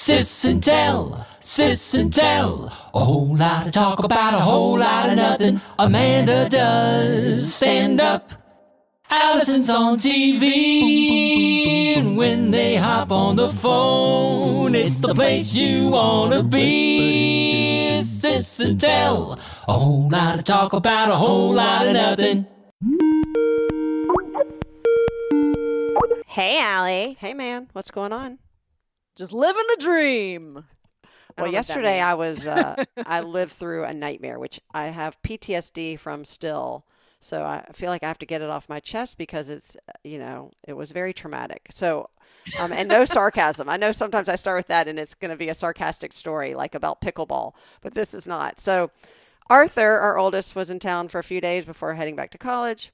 Sis and tell. A whole lot of talk about a whole lot of nothing. Amanda does stand up. Alison's on TV. And when they hop on the phone, it's the place you want to be. Sis and tell. A whole lot of talk about a whole lot of nothing. Hey, Allie. Hey, man, what's going on? Just living the dream. Well, yesterday I was, I lived through a nightmare, which I have PTSD from still. So I feel like I have to get it off my chest because it's, it was very traumatic. So, and no sarcasm. I know sometimes I start with that and it's going to be a sarcastic story like about pickleball, but this is not. So Arthur, our oldest, was in town for a few days before heading back to college.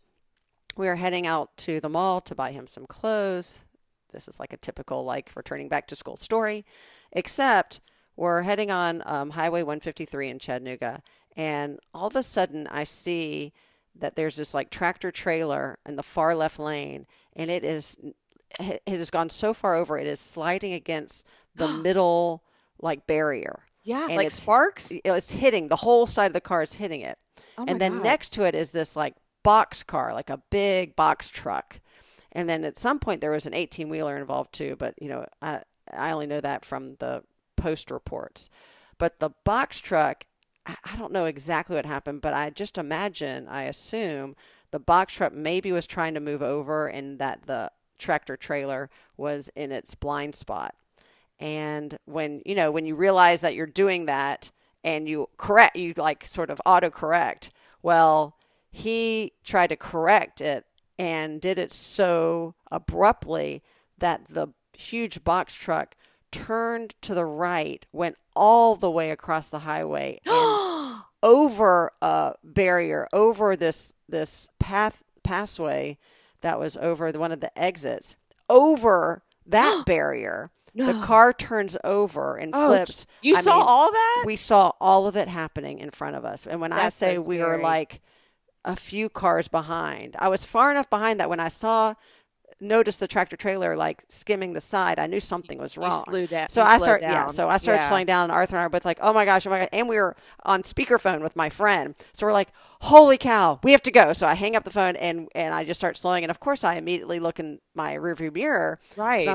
We were heading out to the mall to buy him some clothes. This is like a typical returning back to school story, except we're heading on Highway 153 in Chattanooga. And all of a sudden I see that there's this tractor trailer in the far left lane. And it has gone so far over, it is sliding against the middle barrier. Yeah, and like sparks? It's hitting, the whole side of the car is hitting it. Oh and then God. Next to it is this box car, like a big box truck. And then at some point there was an 18-wheeler involved too, but I only know that from the post reports. But the box truck, I don't know exactly what happened, but I assume the box truck maybe was trying to move over and that the tractor trailer was in its blind spot. And when you realize that you're doing that and you sort of autocorrect, well, he tried to correct it and did it so abruptly that the huge box truck turned to the right, went all the way across the highway and over a barrier, over this passway that was over one of the exits, over that barrier. No. The car turns over and flips. You saw all that? We saw all of it happening in front of us. And when I say so we were a few cars behind. I was far enough behind that when I noticed the tractor trailer skimming the side, I knew something was wrong. You slowed down. So I started slowing down, and Arthur and I were both like, oh my gosh, and we were on speakerphone with my friend. So we're like, holy cow, we have to go. So I hang up the phone and I just start slowing. And of course I immediately look in my rearview mirror. Right.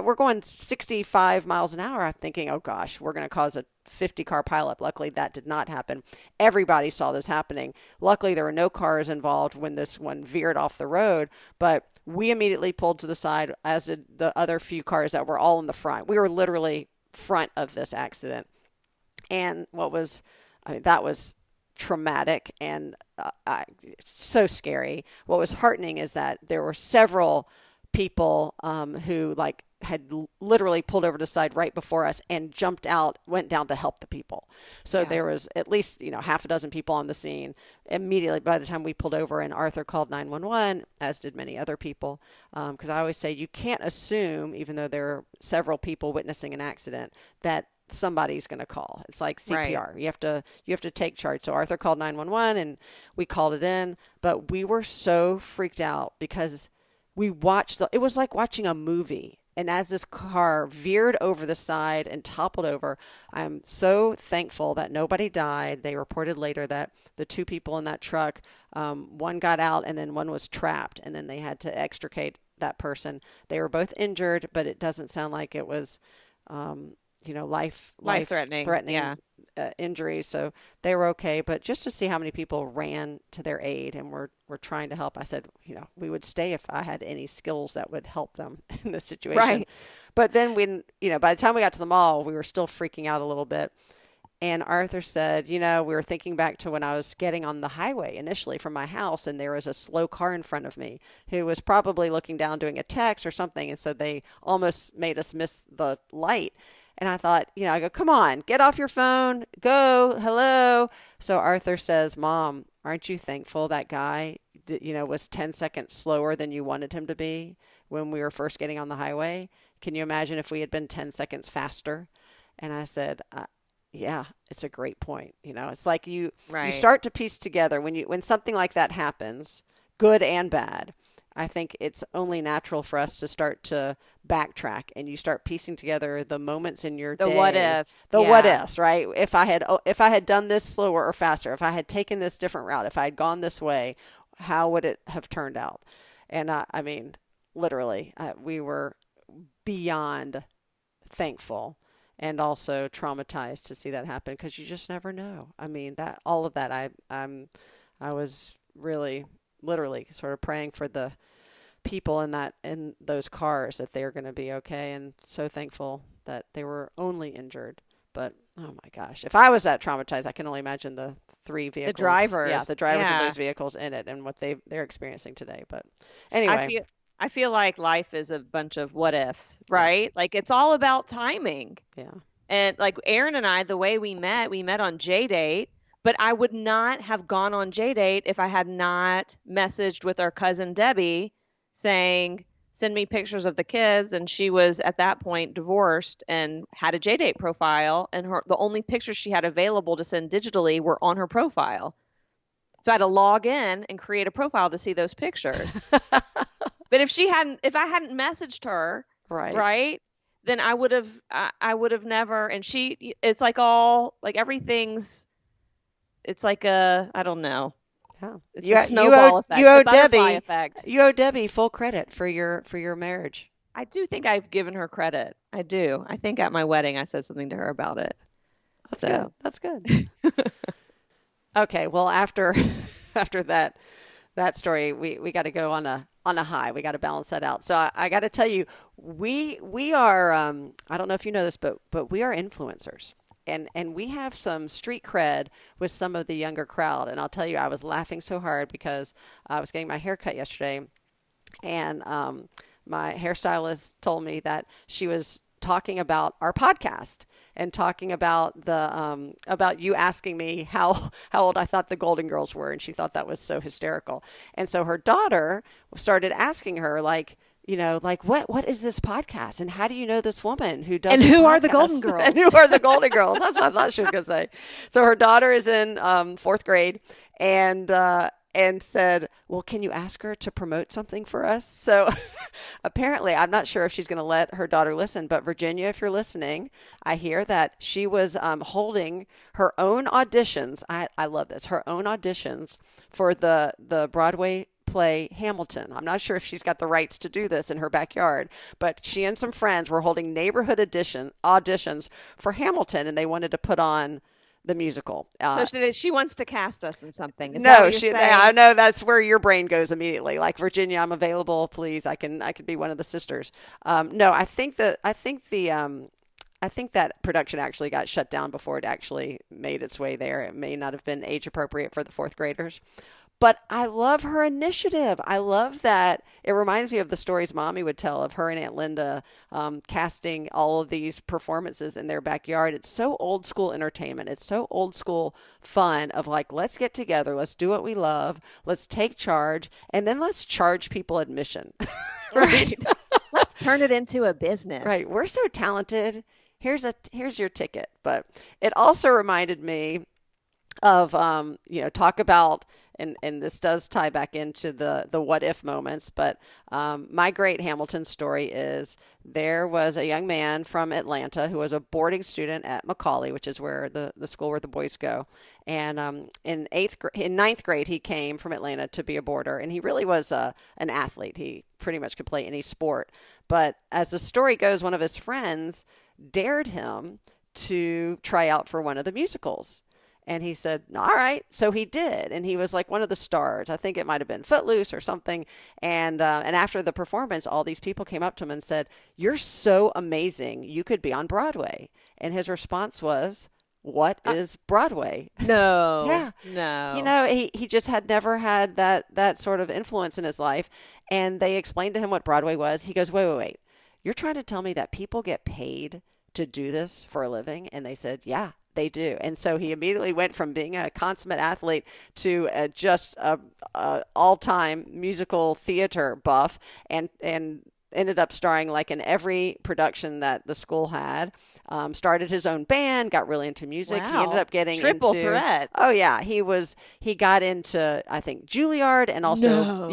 We're going 65 miles an hour. I'm thinking, oh gosh, we're going to cause a 50-car pileup. Luckily, that did not happen. Everybody saw this happening. Luckily, there were no cars involved when this one veered off the road, but we immediately pulled to the side, as did the other few cars that were all in the front. We were literally front of this accident. And that was traumatic and so scary. What was heartening is that there were several people who had literally pulled over to the side right before us and went down to help the people. So there was at least, half a dozen people on the scene immediately by the time we pulled over, and Arthur called 911, as did many other people. Because I always say you can't assume, even though there are several people witnessing an accident, that somebody's going to call. It's like CPR. Right. You have to take charge. So Arthur called 911 and we called it in, but we were so freaked out because we watched it was like watching a movie. And as this car veered over the side and toppled over, I'm so thankful that nobody died. They reported later that the two people in that truck, one got out and then one was trapped, and then they had to extricate that person. They were both injured, but it doesn't sound like it was, life-threatening injuries. So they were okay. But just to see how many people ran to their aid and were trying to help, I said, we would stay if I had any skills that would help them in this situation. Right. But then by the time we got to the mall, we were still freaking out a little bit. And Arthur said, we were thinking back to when I was getting on the highway initially from my house, and there was a slow car in front of me who was probably looking down doing a text or something. And so they almost made us miss the light. And I thought, I go, come on, get off your phone, go, hello. So Arthur says, Mom, aren't you thankful that guy, was 10 seconds slower than you wanted him to be when we were first getting on the highway? Can you imagine if we had been 10 seconds faster? And I said, yeah, it's a great point. It's like you start to piece together when something like that happens, good and bad. I think it's only natural for us to start to backtrack, and you start piecing together the moments in your The day. what ifs. The Yeah. what ifs, right? If I had done this slower or faster, if I had taken this different route, if I had gone this way, how would it have turned out? And I mean, literally, we were beyond thankful and also traumatized to see that happen, because you just never know. I mean, that all of that, I was really literally sort of praying for the people in those cars, that they were going to be okay, and so thankful that they were only injured. But oh my gosh, if I was that traumatized, I can only imagine the three vehicles. The drivers. Yeah, the drivers Yeah. of those vehicles in it, and what they're experiencing today. But anyway, I feel like life is a bunch of what ifs, right? Like it's all about timing. yeah. And like Aaron and I, the way we met on J-Date, but I would not have gone on J-Date if I had not messaged with our cousin Debbie saying, send me pictures of the kids. And she was at that point divorced and had a J-Date profile, and the only pictures she had available to send digitally were on her profile. So I had to log in and create a profile to see those pictures. But if I hadn't messaged her, right, then I would have never. And it's like everything's, it's like I don't know. Yeah. It's a snowball effect. The butterfly effect. You owe Debbie full credit for your marriage. I do think I've given her credit. I do. I think at my wedding I said something to her about it. That's good. Okay. Well, after that story, we got to go on a high. We got to balance that out. So I got to tell you, we are, I don't know if you know this, but we are influencers. And we have some street cred with some of the younger crowd. And I'll tell you, I was laughing so hard because I was getting my hair cut yesterday, and my hairstylist told me that she was talking about our podcast and talking about about you asking me how old I thought the Golden Girls were, and she thought that was so hysterical. And so her daughter started asking her, like, what is this podcast, and how do you know this woman who does? And this who podcast? are the Golden Girls? And who are the Golden Girls? That's what I thought she was going to say. So her daughter is in 4th grade, and said, well, can you ask her to promote something for us? So apparently, I'm not sure if she's going to let her daughter listen, but Virginia, if you're listening, I hear that she was holding her own auditions. I love this. Her own auditions for the Broadway play Hamilton. I'm not sure if she's got the rights to do this in her backyard, but she and some friends were holding neighborhood auditions for Hamilton, and they wanted to put on the musical. So she wants to cast us in something. Is that No, what you're saying? I know that's where your brain goes immediately. Like, Virginia, I'm available, please. I could be one of the sisters. No, I think that production actually got shut down before it actually made its way there. It may not have been age appropriate for the 4th graders. But I love her initiative. I love that. It reminds me of the stories Mommy would tell of her and Aunt Linda casting all of these performances in their backyard. It's so old school entertainment. It's so old school fun of like, let's get together. Let's do what we love. Let's take charge. And then let's charge people admission. Right. Let's turn it into a business. Right. We're so talented. Here's your ticket. But it also reminded me of, talk about, and this does tie back into the what if moments, but my great Hamilton story is there was a young man from Atlanta who was a boarding student at Macaulay, which is where the school where the boys go. And in 9th grade, he came from Atlanta to be a boarder, and he really was an athlete. He pretty much could play any sport. But as the story goes, one of his friends dared him to try out for one of the musicals. And he said, all right. So he did. And he was like one of the stars. I think it might have been Footloose or something. And after the performance, all these people came up to him and said, you're so amazing. You could be on Broadway. And his response was, what is Broadway? No. Yeah. No. He just had never had that sort of influence in his life. And they explained to him what Broadway was. He goes, wait. You're trying to tell me that people get paid to do this for a living? And they said, yeah. They do. And so he immediately went from being a consummate athlete to just a all-time musical theater buff, and ended up starring like in every production that the school had. Started his own band, got really into music. Wow. He ended up getting triple into threat. Oh yeah, he got into, I think, Juilliard, and also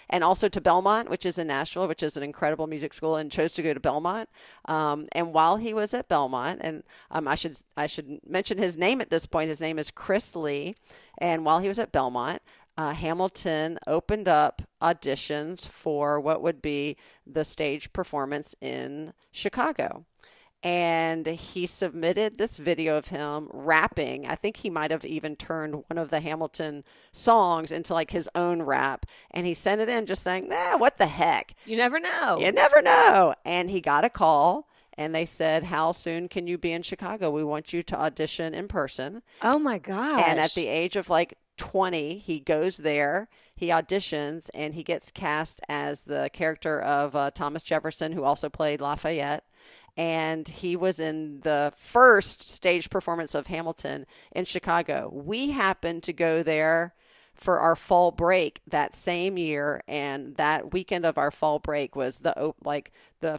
and also to Belmont, which is in Nashville, which is an incredible music school, and chose to go to Belmont. And while he was at Belmont, and I should mention his name at this point. His name is Chris Lee, and while he was at Belmont, Hamilton opened up auditions for what would be the stage performance in Chicago. And he submitted this video of him rapping. I think he might have even turned one of the Hamilton songs into like his own rap. And he sent it in just saying, what the heck? You never know. You never know. And he got a call. And they said, how soon can you be in Chicago? We want you to audition in person. Oh, my gosh. And at the age of like 20, he goes there, he auditions, and he gets cast as the character of Thomas Jefferson, who also played Lafayette. And he was in the first stage performance of Hamilton in Chicago. We happened to go there for our fall break that same year, and that weekend of our fall break was the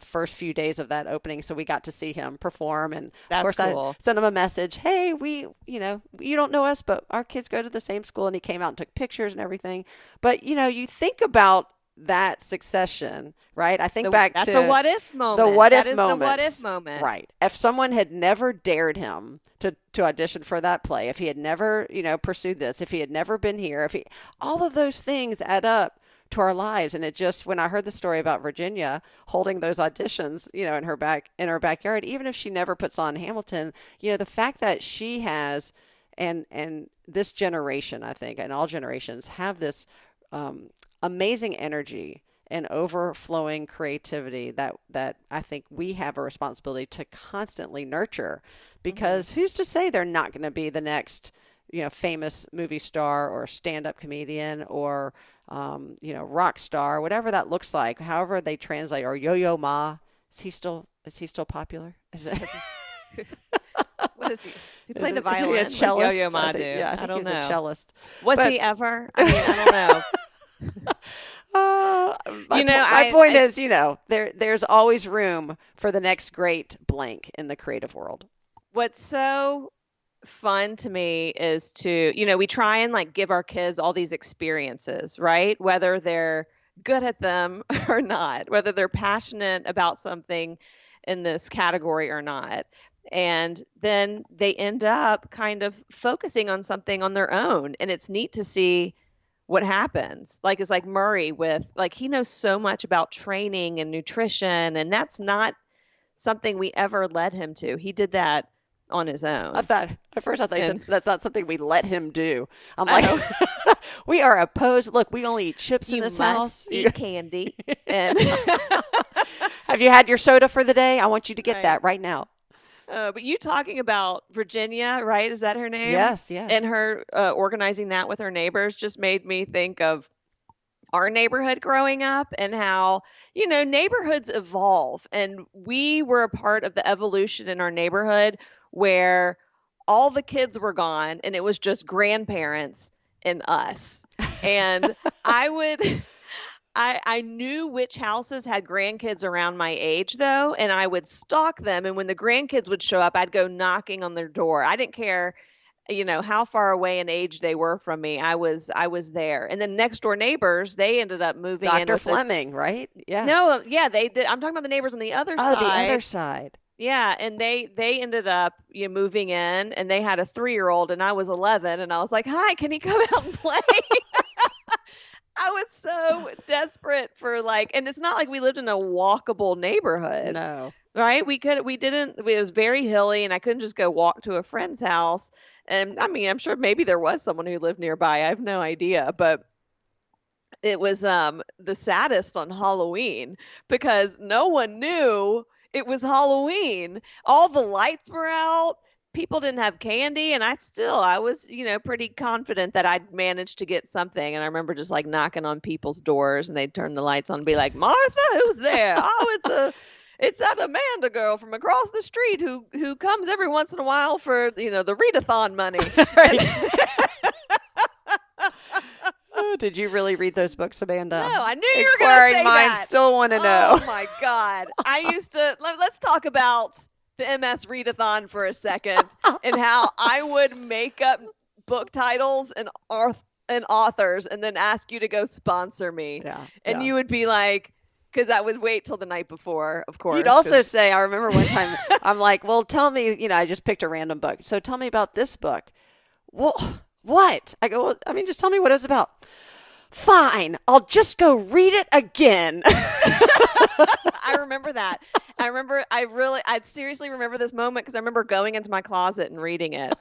first few days of that opening, so we got to see him perform. And That's of course, cool. I sent him a message, hey, you don't know us, but our kids go to the same school. And he came out and took pictures and everything. But you think about that succession, right? I think back to that's a what if moment. The what if is moments. The what if moment. Right. If someone had never dared him to audition for that play, if he had never, pursued this, if he had never been here, all of those things add up to our lives. And it just, when I heard the story about Virginia holding those auditions, in her backyard, even if she never puts on Hamilton, the fact that she has, and this generation, I think, and all generations have this amazing energy and overflowing creativity that I think we have a responsibility to constantly nurture, because who's to say they're not going to be the next, famous movie star or stand-up comedian or, rock star, whatever that looks like, however they translate, or Yo-Yo Ma. Is he still popular? What is he? Does he play the violin? Is he a cellist? Yo-Yo Ma do? Yeah, I think he's a cellist. Was he ever? I mean, I don't know. My point is, there's always room for the next great blank in the creative world. What's so fun to me is to, we try and like give our kids all these experiences, right? Whether they're good at them or not, whether they're passionate about something in this category or not. And then they end up kind of focusing on something on their own. And it's neat to see what happens. Like, it's like Murray with, like, he knows so much about training and nutrition, and that's not something we ever led him to. He did that on his own. At first I thought you said that's not something we let him do. I'm like, we are opposed. Look, we only eat chips in this house. Eat candy. And have you had your soda for the day? I want you to get that right now. But you talking about Virginia, right? Is that her name? Yes. And her organizing that with her neighbors just made me think of our neighborhood growing up and how, neighborhoods evolve. And we were a part of the evolution in our neighborhood where all the kids were gone and it was just grandparents and us. And I knew which houses had grandkids around my age, though, and I would stalk them. And when the grandkids would show up, I'd go knocking on their door. I didn't care, how far away in age they were from me. I was there. And then next door neighbors, they ended up moving in. Dr. Fleming, right? Yeah. No, yeah, they did. I'm talking about the neighbors on the other side. Oh, the other side. Yeah, and they ended up moving in, and they had a 3-year-old, and I was 11, and I was like, "Hi, can he come out and play?" I was so desperate for and it's not like we lived in a walkable neighborhood. No. Right? It was very hilly, and I couldn't just go walk to a friend's house. And I mean, I'm sure maybe there was someone who lived nearby. I have no idea, but it was the saddest on Halloween because no one knew it was Halloween. All the lights were out. People didn't have candy, and I was, pretty confident that I'd managed to get something. And I remember just knocking on people's doors, and they'd turn the lights on and be like, "Martha, who's there?" "Oh, it's that Amanda girl from across the street who comes every once in a while for, the read-a-thon money." Did you really read those books, Amanda? No, I knew you were going to say Inquiring minds that. still want to know. Oh my God. I used to, let's talk about the MS Read-a-thon for a second and how I would make up book titles and authors and then ask you to go sponsor me. Yeah. And you would be like, because I would wait till the night before, of course. You'd also say, I remember one time, I'm like, well, tell me, I just picked a random book. So tell me about this book. Well, what? I go, well, just tell me what it was about. Fine, I'll just go read it again. I remember that. I seriously remember this moment because I remember going into my closet and reading it.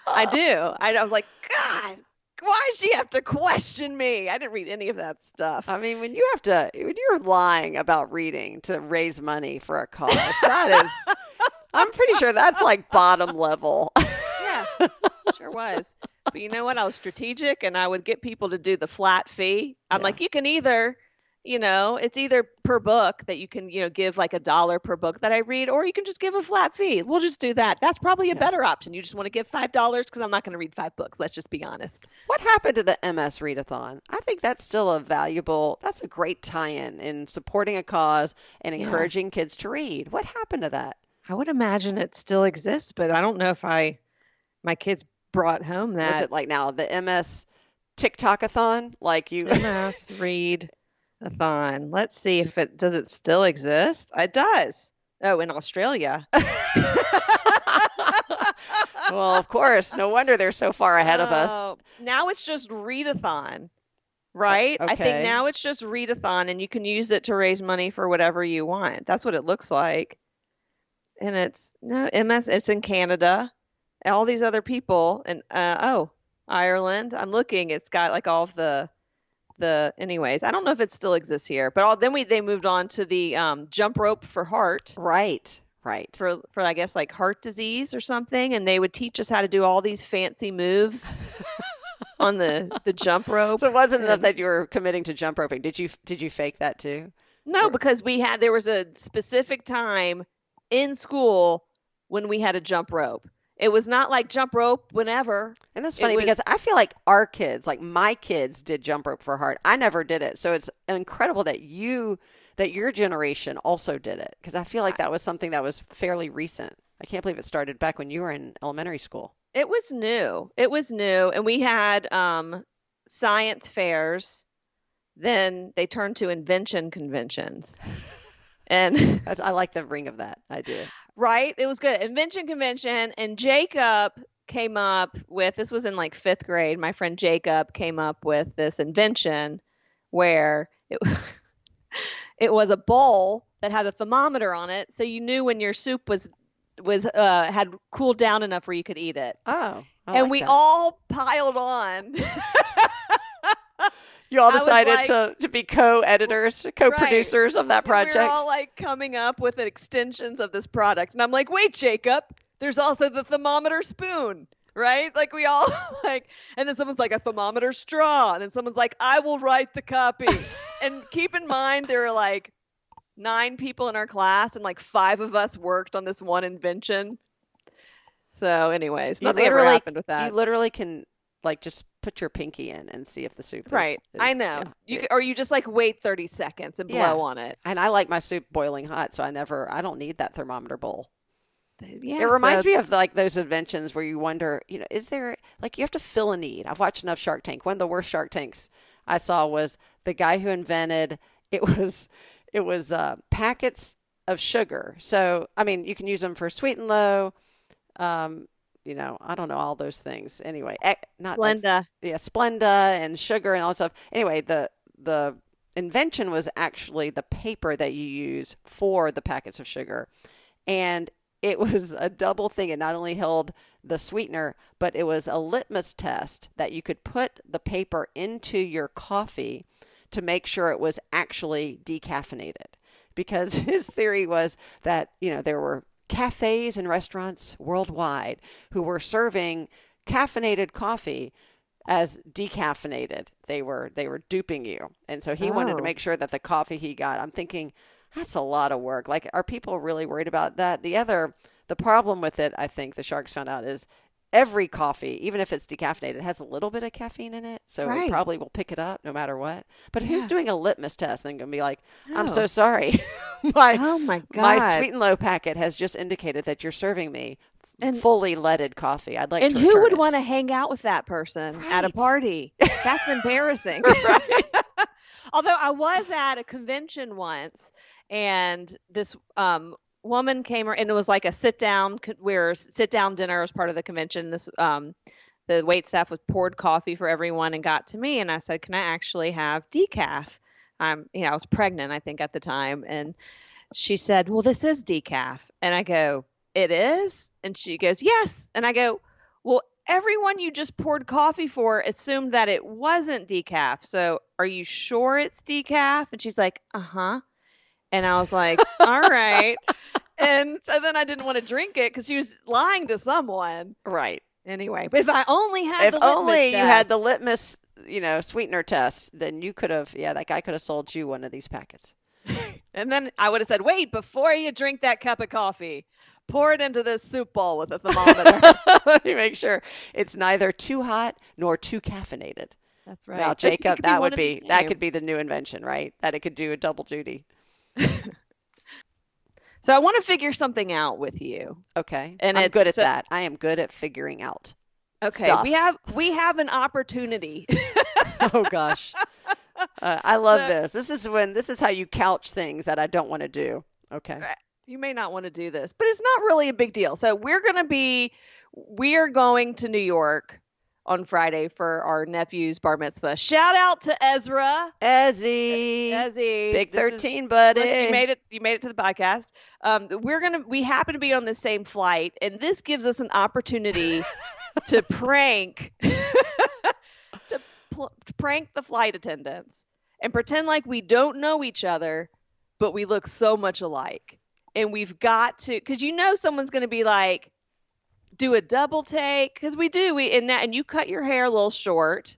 I do. I was like, God, why does she have to question me? I didn't read any of that stuff. When you're lying about reading to raise money for a cause, that is, I'm pretty sure that's like bottom level. Yeah, sure was. But you know what? I was strategic and I would get people to do the flat fee. I'm like, you can either, it's either per book that you can, give like $1 per book that I read, or you can just give a flat fee. We'll just do that. That's probably a better option. You just want to give $5 because I'm not going to read 5 books. Let's just be honest. What happened to the MS Read-a-thon? I think that's still that's a great tie-in in supporting a cause and encouraging kids to read. What happened to that? I would imagine it still exists, but I don't know if my kids brought home that. Was it like now the MS TikTok-a-thon? Like you MS Read-a-thon. Let's see if does it still exist? It does. Oh, in Australia. Well, of course. No wonder they're so far ahead of us. Now it's just Read-a-thon, right? Okay. I think now it's just Read-a-thon, and you can use it to raise money for whatever you want. That's what it looks like. And it's it's in Canada. All these other people and Ireland. I'm looking. It's got like all of the anyways. I don't know if it still exists here, but they moved on to the jump rope for heart. Right. For I guess like heart disease or something, and they would teach us how to do all these fancy moves on the jump rope. So it wasn't enough that you were committing to jump roping. Did you fake that too? No, because there was a specific time in school when we had a jump rope. It was not like jump rope whenever. And that's funny because I feel like our kids, like my kids, did jump rope for heart. I never did it. So it's incredible that your generation also did it, because I feel like that was something that was fairly recent. I can't believe it started back when you were in elementary school. It was new. And we had science fairs. Then they turned to invention conventions. And I like the ring of that. I do. Right? It was good. Invention convention. And Jacob came up with, this was in like 5th grade. My friend Jacob came up with this invention where it was a bowl that had a thermometer on it. So you knew when your soup had cooled down enough where you could eat it. Oh, and we all piled on. You all decided to be co-editors, co-producers of that project. We were all like coming up with extensions of this product. And I'm like, wait, Jacob, there's also the thermometer spoon, right? Like we all and then someone's like a thermometer straw. And then someone's like, I will write the copy. And keep in mind, there were like 9 people in our class and like 5 of us worked on this one invention. So anyways, nothing ever happened with that. You literally can like just put your pinky in and see if the soup is. Right. I know. Yeah. Or you just like wait 30 seconds and blow on it. And I like my soup boiling hot, so I don't need that thermometer bowl. Yeah, it reminds me of like those inventions where you wonder, is there, like, you have to fill a need. I've watched enough Shark Tank. One of the worst Shark Tanks I saw was the guy who invented, it was packets of sugar. So, you can use them for sweet and low, I don't know, all those things. Anyway, Splenda. Splenda and sugar and all that stuff. Anyway, the invention was actually the paper that you use for the packets of sugar. And it was a double thing. It not only held the sweetener, but it was a litmus test that you could put the paper into your coffee to make sure it was actually decaffeinated. Because his theory was that, there were cafes and restaurants worldwide who were serving caffeinated coffee as decaffeinated. They were duping you. And so he wanted to make sure that the coffee he got, I'm thinking, that's a lot of work. Like, are people really worried about that? The problem with it, I think the sharks found out, is every coffee, even if it's decaffeinated, has a little bit of caffeine in it. So it probably will pick it up no matter what. But who's doing a litmus test and going to be like, I'm so sorry. Oh my God. My Sweet and Low packet has just indicated that you're serving me fully leaded coffee. I'd like to return who would it. want to hang out with that person at a party? That's embarrassing. Although I was at a convention once, and this woman came, and it was like a sit-down dinner as part of the convention. This the wait staff was poured coffee for everyone and got to me, and I said, "Can I actually have decaf?" I was pregnant, I think, at the time, and she said, "Well, this is decaf," and I go, "It is?" And she goes, "Yes," and I go, "Well, everyone you just poured coffee for assumed that it wasn't decaf. So are you sure it's decaf?" And she's like, "Uh-huh." And I was like, "All right." And so then I didn't want to drink it because she was lying to someone. Right. Anyway, but if I only had the litmus If only you test, had the litmus, sweetener test, then you could have, that guy could have sold you one of these packets. And then I would have said, "Wait, before you drink that cup of coffee, pour it into this soup bowl with a thermometer." Let me make sure it's neither too hot nor too caffeinated. That's right. Now, Jacob, that could be the new invention, right? That it could do a double duty. So I want to figure something out with you. Okay. And I'm good at that. I am good at figuring out. Okay. Stuff. We have an opportunity. Oh gosh. I love this. This is how you couch things that I don't want to do. Okay. You may not want to do this, but it's not really a big deal. So we are going to New York on Friday for our nephew's bar mitzvah. Shout out to Ezra. Ezzy. Big 13, buddy. You made it to the podcast. We happen to be on the same flight, and this gives us an opportunity to prank prank the flight attendants and pretend like we don't know each other, but we look so much alike. And we've got to, because someone's going to be like, do a double take, because we do. And you cut your hair a little short,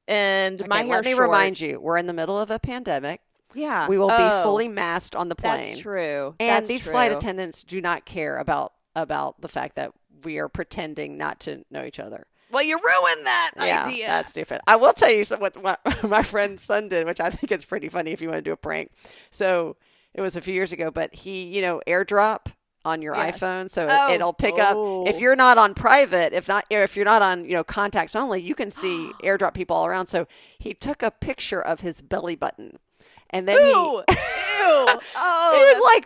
and my hair. Let me remind you, we're in the middle of a pandemic. Yeah, we will be fully masked on the plane. That's true. And these flight attendants do not care about the fact that we are pretending not to know each other. Well, you ruined that idea. Yeah, that's different. I will tell you what my friend's son did, which I think is pretty funny if you want to do a prank. So it was a few years ago, but he, AirDrop on your iPhone, so it'll pick up if you're not on private, if you're not on contacts only, you can see AirDrop people all around. So he took a picture of his belly button, and then he was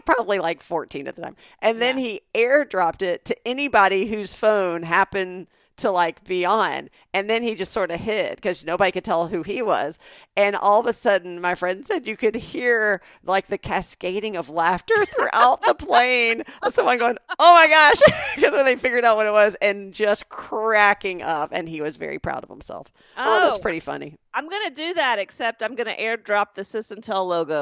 probably 14 at the time, and then he AirDropped it to anybody whose phone happened to be on, and then he just sort of hid because nobody could tell who he was. And all of a sudden, my friend said you could hear the cascading of laughter throughout the plane of someone going, "Oh my gosh," because when they figured out what it was, and just cracking up. And he was very proud of himself. Oh, that's pretty funny. I'm gonna do that, except I'm gonna AirDrop the Sis and Tell logo.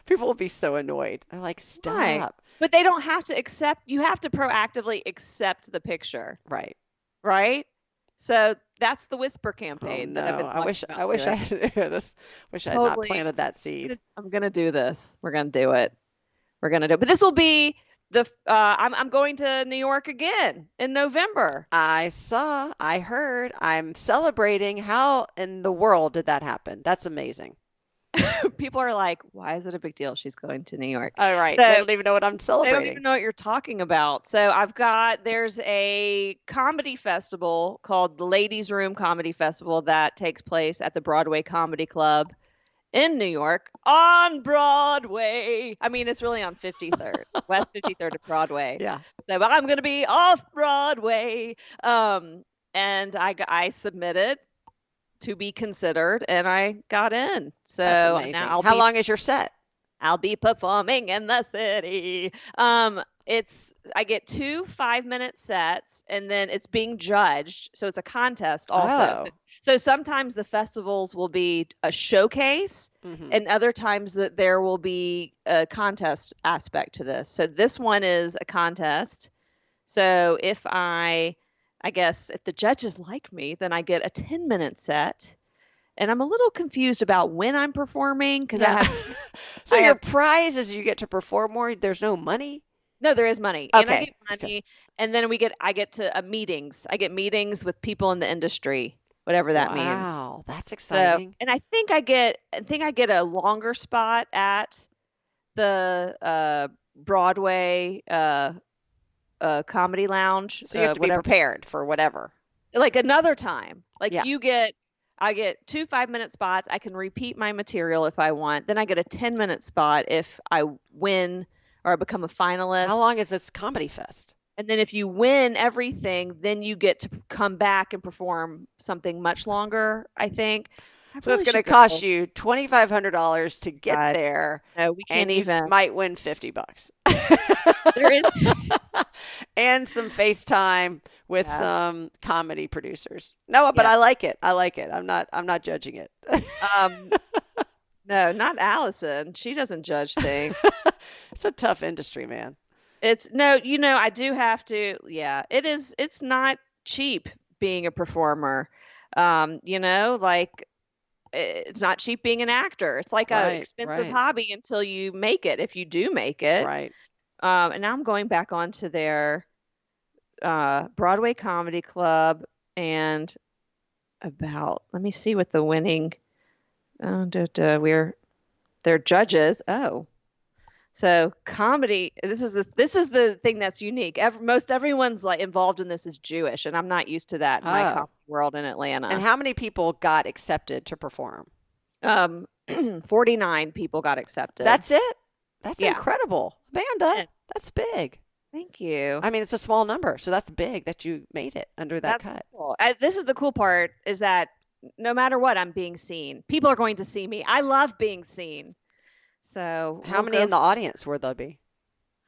People will be so annoyed. I'm like, stop. Right. But they don't have to accept. You have to proactively accept the picture. Right. Right. So that's the whisper campaign that I've been talking about. I wish I had this. Wish I had not planted that seed. I'm gonna do this. We're gonna do it. But this will be I'm going to New York again in November. I heard. I'm celebrating. How in the world did that happen? That's amazing. People are like, "Why is it a big deal? She's going to New York." All right. So, they don't even know what I'm celebrating. They don't even know what you're talking about. So there's a comedy festival called the Ladies Room Comedy Festival that takes place at the Broadway Comedy Club in New York on Broadway. I mean, it's really on 53rd, West 53rd to Broadway. Yeah. So I'm going to be off Broadway. And I submitted to be considered, and I got in. So that's amazing. Now how long is your set? I'll be performing in the city. I get 2 5-minute sets, and then it's being judged. So it's a contest also. Oh. So sometimes the festivals will be a showcase, and other times that there will be a contest aspect to this. So this one is a contest. So if I guess if the judges like me, then I get a 10-minute set. And I'm a little confused about when I'm performing because I have. So your prize is you get to perform more. There's no money. No, there is money, and I Okay. get money, and then I get to meetings. I get meetings with people in the industry, whatever that means. Wow, that's So, exciting. and I think I get a longer spot at the Broadway comedy lounge, So you have to be whatever. prepared for whatever. Like another time, like Yeah. I get 2 5-minute spots. I can repeat my material if I want. Then I get a 10-minute spot if I win or I become a finalist. How long is this comedy fest? And then if you win everything, then you get to come back and perform something much longer, I think. So it's going to cost you $2,500 to get God, there. no, we can't and you even. might win $50. There is. And some FaceTime with Yeah. some comedy producers. No, but Yeah. I like it. I like it. I'm not judging it. No, not Alison. She doesn't judge things. It's a tough industry, man. It's no, I do have to. Yeah, it is. It's not cheap being a performer. Like it's not cheap being an actor. It's like an expensive hobby until you make it. If you do make it, Right. And now I'm going back onto their Broadway Comedy Club and let me see what the winning. They're judges. Oh. So comedy, this is the thing that's unique. Most everyone's like involved in this is Jewish, and I'm not used to that in my comedy world in Atlanta. And how many people got accepted to perform? 49 people got accepted. That's it? That's incredible. Amanda, that's big. Thank you. I mean, it's a small number, so that's big that you made it under that cut. Cool. This is the cool part is that no matter what, I'm being seen. People are going to see me. I love being seen. So how many in the audience will there be?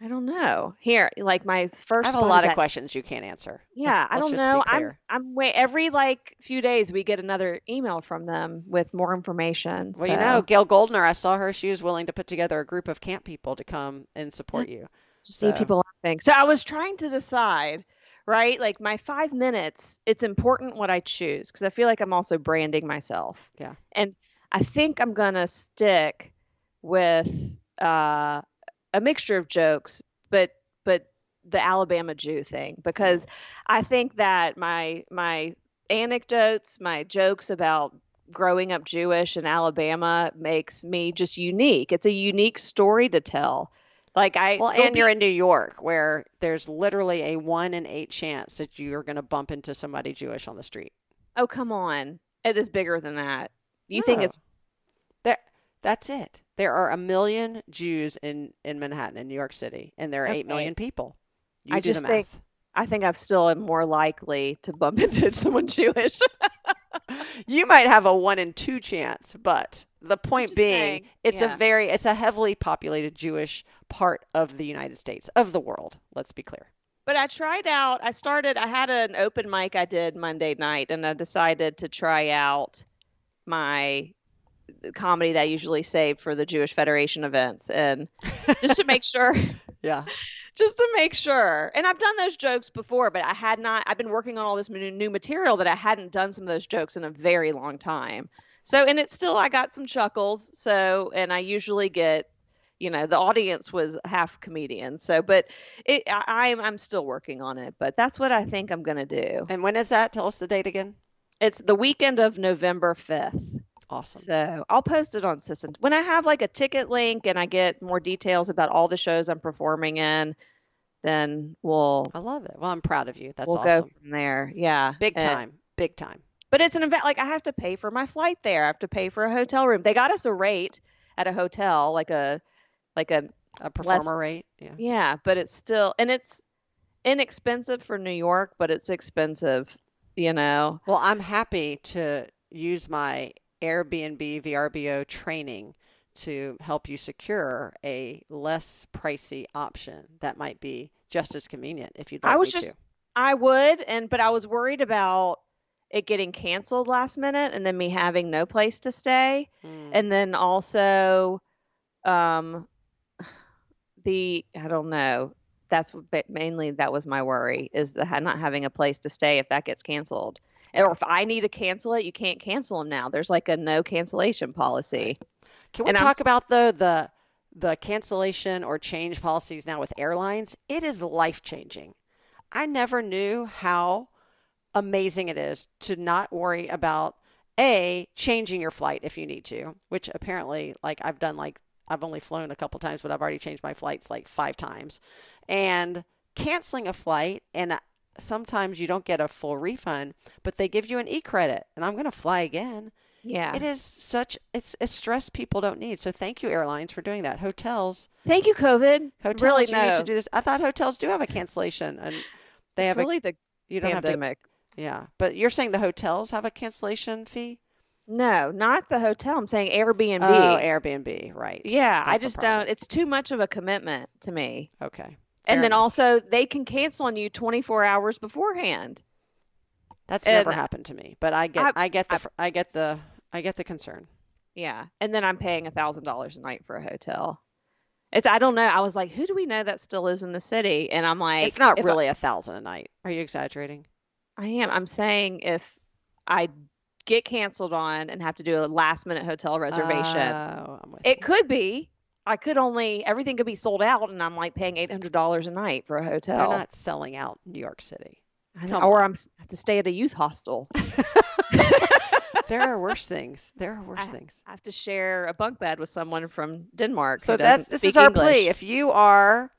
I don't know. Here, like my first. I have a lot of questions you can't answer. Yeah, I don't know. I'm every few days we get another email from them with more information. Well, Gail Goldner, I saw her. She was willing to put together a group of camp people to come and support you. Just need people laughing. So I was trying to decide, right? Like my 5 minutes, it's important what I choose because I feel like I'm also branding myself. Yeah. And I think I'm gonna stick with a mixture of jokes, but the Alabama Jew thing, because I think that my anecdotes, my jokes about growing up Jewish in Alabama makes me just unique. It's a unique story to tell. And you're in New York, where there's literally a 1 in 8 chance that you're going to bump into somebody Jewish on the street. Oh, come on. It is bigger than that. You think it's... That's it. There are 1 million Jews in Manhattan, in New York City, and there are 8 million people. I think I'm still more likely to bump into someone Jewish. You might have a 1 in 2 chance, but the point being, it's a heavily populated Jewish part of the United States, of the world. Let's be clear. But I had an open mic I did Monday night, and I decided to try out my comedy that I usually save for the Jewish Federation events, and just to make sure. Yeah. Just to make sure. And I've done those jokes before, but I've been working on all this new material that I hadn't done some of those jokes in a very long time. So, and it's still, I got some chuckles. So, and I usually get, the audience was half comedian. So, but I'm still working on it, but that's what I think I'm going to do. And when is that? Tell us the date again. It's the weekend of November 5th. Awesome. So I'll post it on Sisson. When I have like a ticket link and I get more details about all the shows I'm performing in, then I love it. Well, I'm proud of you. That's awesome. We'll go from there. Yeah. Big time. But it's an event. Like I have to pay for my flight there. I have to pay for a hotel room. They got us a rate at a hotel, like a performer rate. Yeah. Yeah. But it's still, and it's inexpensive for New York, but it's expensive, Well, I'm happy to use my Airbnb VRBO training to help you secure a less pricey option that might be just as convenient if you'd like to. I would, but I was worried about it getting canceled last minute and then me having no place to stay. And then also I don't know. That's mainly that was my worry, is not having a place to stay if that gets canceled. Or if I need to cancel it, you can't cancel them now. There's like a no cancellation policy. Can we talk about, though, the cancellation or change policies now with airlines, it is life-changing. I never knew how amazing it is to not worry about changing your flight if you need to, which apparently I've only flown a couple times, but I've already changed my flights like 5 times, and canceling a flight. And sometimes you don't get a full refund, but they give you an e-credit, and I'm going to fly again. Yeah. It is it's stress people don't need. So thank you, airlines, for doing that. Hotels. Thank you, COVID. Hotels, really, you need to do this. I thought hotels do have a cancellation, and they have the you don't pandemic. have to. Yeah, but you're saying the hotels have a cancellation fee? No, not the hotel. I'm saying Airbnb. Oh, Airbnb, right. Yeah, I That's just the problem. don't. It's too much of a commitment to me. Okay. And then enough. also, they can cancel on you 24 hours beforehand. That's and never happened to me, but I get the concern. Yeah, and then I'm paying $1,000 a night for a hotel. I don't know. I was like, who do we know that still lives in the city? And I'm like, it's not really $1,000 a night. Are you exaggerating? I am. I'm saying if I get canceled on and have to do a last minute hotel reservation, I'm with it could be. Everything could be sold out, and I'm like paying $800 a night for a hotel. They're not selling out New York City. I know, or I have to stay at a youth hostel. There are worse things. Things. I have to share a bunk bed with someone from Denmark. So this is our plea. If you are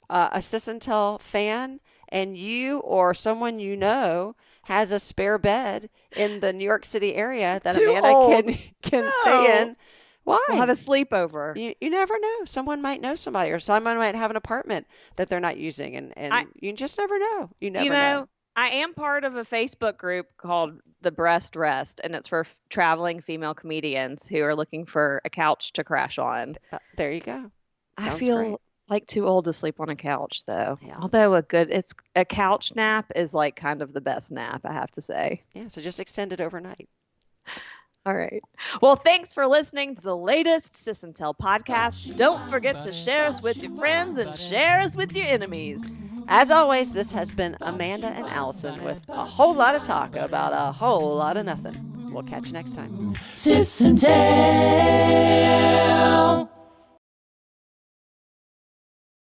a Sissintel fan and you or someone you know has a spare bed in the New York City area that Amanda can stay in, why? We'll have a sleepover. You never know. Someone might know somebody, or someone might have an apartment that they're not using, and you just never know. You never know. I am part of a Facebook group called The Breast Rest, and it's for traveling female comedians who are looking for a couch to crash on. There you go. I feel great. like too old to sleep on a couch, though. Yeah. Although a couch nap is like kind of the best nap, I have to say. Yeah, so just extend it overnight. All right. Well, thanks for listening to the latest Sissintel podcast. Don't forget to share us with your friends and share us with your enemies. As always, this has been Amanda and Alison with a whole lot of talk about a whole lot of nothing. We'll catch you next time. Sissintel.